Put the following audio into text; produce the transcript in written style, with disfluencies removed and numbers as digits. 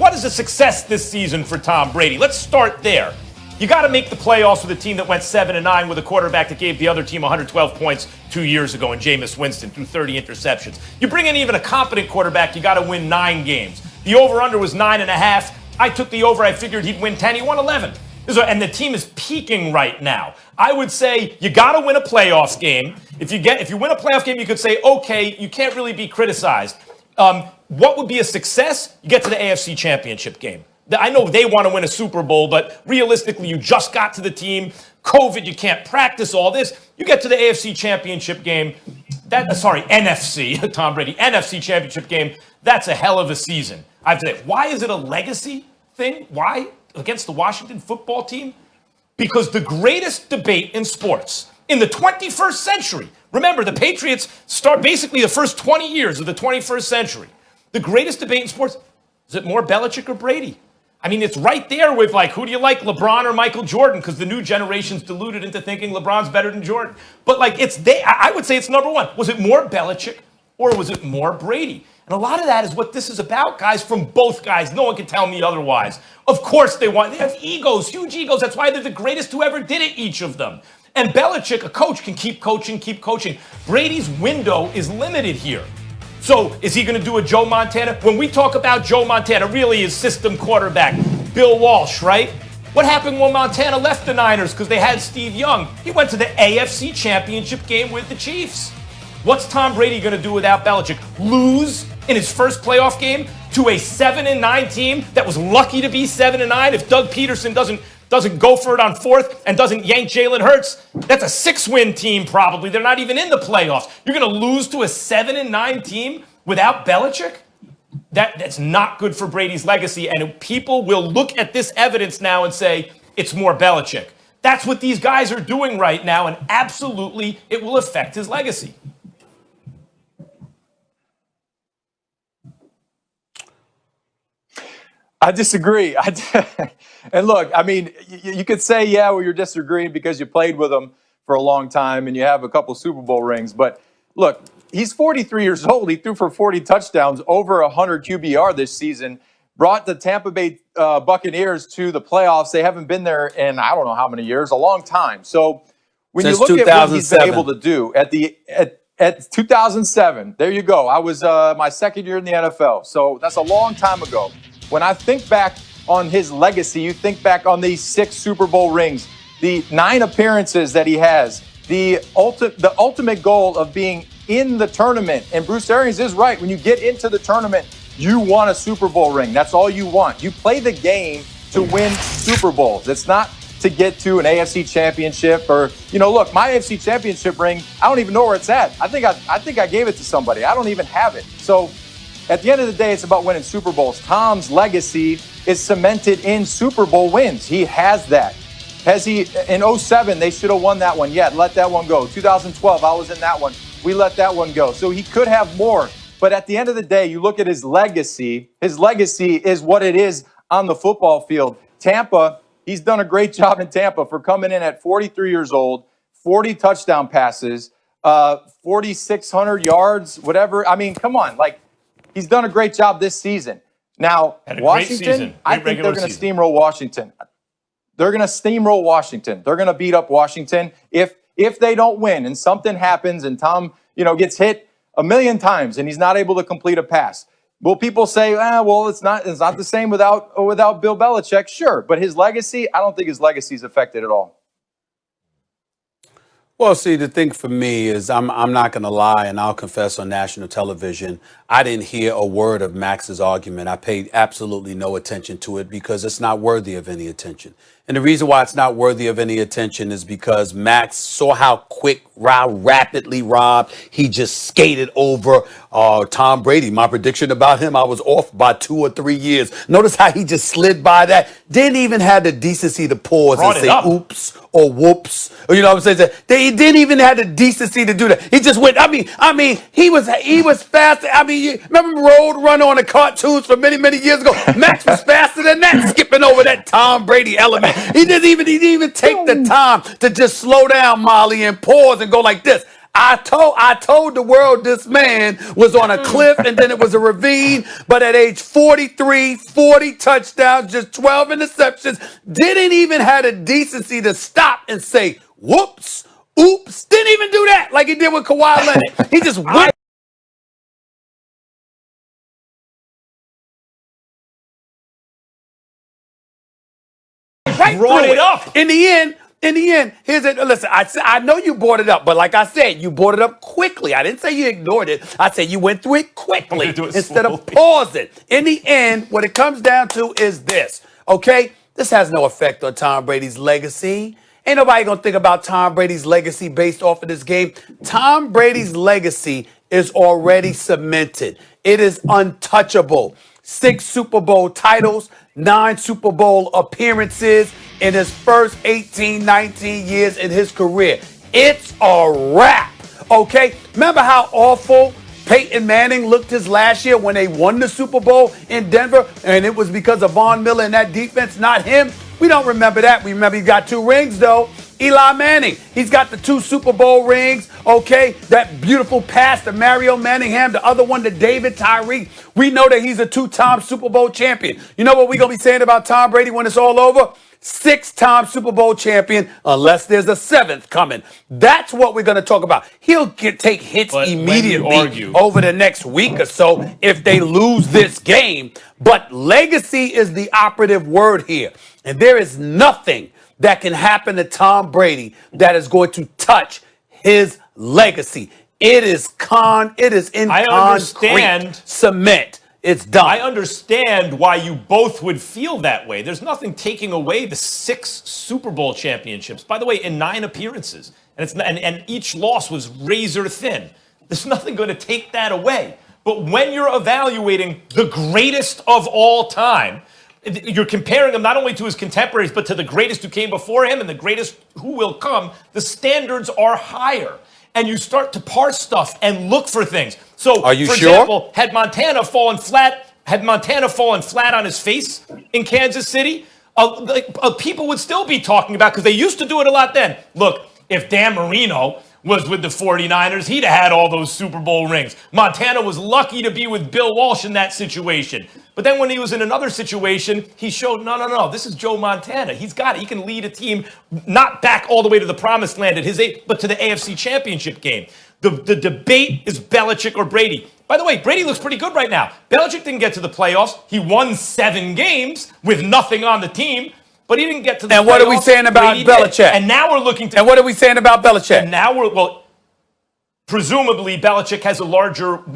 what is a success this season for Tom Brady? Let's start there. You got to make the playoffs with a team that went 7-9 with a quarterback that gave the other team 112 points 2 years ago in Jameis Winston through 30 interceptions. You bring in even a competent quarterback, you got to win 9 games. The over-under was 9.5. I took the over. I figured he'd win 10. He won 11. And the team is peaking right now. I would say you got to win a playoffs game. If you win a playoff game, you could say, okay, you can't really be criticized. What would be a success? You get to the AFC Championship game. I know they want to win a Super Bowl, but realistically, you just got to the team. COVID, you can't practice all this. You get to the AFC Championship game. NFC, Tom Brady, NFC Championship game. That's a hell of a season. I'd say, why is it a legacy thing? Why? Against the Washington football team? Because the greatest debate in sports in the 21st century, remember, the Patriots start basically the first 20 years of the 21st century. The greatest debate in sports, is it more Belichick or Brady? I mean, it's right there with, like, who do you like, LeBron or Michael Jordan? Because the new generation's deluded into thinking LeBron's better than Jordan. But, like, I would say it's number one. Was it more Belichick or was it more Brady? And a lot of that is what this is about, guys, from both guys. No one can tell me otherwise. Of course they have egos, huge egos. That's why they're the greatest who ever did it, each of them. And Belichick, a coach, can keep coaching. Brady's window is limited here. So is he going to do a Joe Montana? When we talk about Joe Montana, really his system quarterback, Bill Walsh, right? What happened when Montana left the Niners because they had Steve Young? He went to the AFC Championship game with the Chiefs. What's Tom Brady going to do without Belichick? Lose in his first playoff game to a 7-9 team that was lucky to be 7-9? If Doug Peterson doesn't go for it on fourth and doesn't yank Jalen Hurts, that's a 6-win team probably. They're not even in the playoffs. You're going to lose to a 7-9 team without Belichick? That's not good for Brady's legacy, and people will look at this evidence now and say, it's more Belichick. That's what these guys are doing right now, and absolutely it will affect his legacy. I disagree. And look, I mean, you could say, yeah, well, you're disagreeing because you played with him for a long time and you have a couple Super Bowl rings. But look, he's 43 years old. He threw for 40 touchdowns, over 100 QBR this season, brought the Tampa Bay Buccaneers to the playoffs. They haven't been there in I don't know how many years, a long time. So when Since you look 2007. at what he's been able to do at 2007, there you go. I was my second year in the NFL. So that's a long time ago. When I think back on his legacy, you think back on these 6 Super Bowl rings, the 9 appearances that he has, the ultimate goal of being in the tournament. And Bruce Arians is right. When you get into the tournament, you want a Super Bowl ring. That's all you want. You play the game to win Super Bowls. It's not to get to an AFC championship or, look, my AFC championship ring, I don't even know where it's at. I think I gave it to somebody. I don't even have it. So at the end of the day, it's about winning Super Bowls. Tom's legacy is cemented in Super Bowl wins. He has that. Has he, in 2007, they should have won that one. Yeah, let that one go. 2012, I was in that one. We let that one go. So he could have more. But at the end of the day, you look at his legacy. His legacy is what it is on the football field. Tampa, he's done a great job in Tampa for coming in at 43 years old, 40 touchdown passes, 4,600 yards, whatever. I mean, come on. He's done a great job this season. Now, Washington, I think they're going to steamroll Washington. They're going to steamroll Washington. They're going to beat up Washington. If they don't win and something happens and Tom, gets hit a million times and he's not able to complete a pass, will people say, well, it's not the same without Bill Belichick? Sure, but his legacy, I don't think his legacy is affected at all. Well, see, the thing for me is I'm not going to lie, and I'll confess on national television, I didn't hear a word of Max's argument. I paid absolutely no attention to it because it's not worthy of any attention. And the reason why it's not worthy of any attention is because Max saw how rapidly, Rob, he just skated over Tom Brady. My prediction about him, I was off by 2 or 3 years. Notice how he just slid by that. Didn't even have the decency to pause and say oops or whoops. Or, you know what I'm saying? They didn't even have the decency to do that. He just went, I mean, he was faster. I mean, you remember Road Runner on the cartoons from many, many years ago? Max was faster than that, skipping over that Tom Brady element. He didn't even take the time to just slow down, Molly, and pause and go like this. I told the world this man was on a cliff and then it was a ravine. But at age 43, 40 touchdowns, just 12 interceptions, didn't even have the decency to stop and say, whoops, oops. Didn't even do that like he did with Kawhi Leonard. He just went. Right brought through it up. In the end, here's it. Listen, I know you brought it up, but like I said, you brought it up quickly. I didn't say you ignored it. I said you went through it quickly instead of pausing. In the end, what it comes down to is this, okay? This has no effect on Tom Brady's legacy. Ain't nobody gonna think about Tom Brady's legacy based off of this game. Tom Brady's legacy is already cemented. It is untouchable. 6 Super Bowl titles, 9 Super Bowl appearances in his first 18, 19 years in his career. It's a wrap, okay? Remember how awful Peyton Manning looked his last year when they won the Super Bowl in Denver, and it was because of Von Miller and that defense, not him? We don't remember that. We remember he got 2 rings, though. Eli Manning, he's got the 2 Super Bowl rings, okay? That beautiful pass to Mario Manningham, the other one to David Tyree. We know that he's a 2-time Super Bowl champion. You know what we're going to be saying about Tom Brady when it's all over? 6-time Super Bowl champion, unless there's a 7th coming. That's what we're going to talk about. He'll take hits immediately over the next week or so if they lose this game. But legacy is the operative word here. And there is nothing that can happen to Tom Brady that is going to touch his legacy. It is in concrete cement. It's done. I understand why you both would feel that way. There's nothing taking away the 6 Super Bowl championships. By the way, in 9 appearances. And each loss was razor thin. There's nothing going to take that away. But when you're evaluating the greatest of all time, you're comparing him not only to his contemporaries, but to the greatest who came before him and the greatest who will come. The standards are higher. And you start to parse stuff and look for things. So, are you for sure? example, had Montana fallen flat on his face in Kansas City, people would still be talking about, because they used to do it a lot then. Look, if Dan Marino was with the 49ers, he'd have had all those Super Bowl rings. Montana was lucky to be with Bill Walsh in that situation. But then when he was in another situation, he showed, no, this is Joe Montana. He's got it. He can lead a team not back all the way to the promised land at his age, but to the AFC Championship game. The debate is Belichick or Brady. By the way, Brady looks pretty good right now. Belichick didn't get to the playoffs. He won 7 games with nothing on the team. But he didn't get to the playoffs. And what are we saying about Belichick? And now we're looking to... And what are we saying about Belichick? And now presumably Belichick has a larger win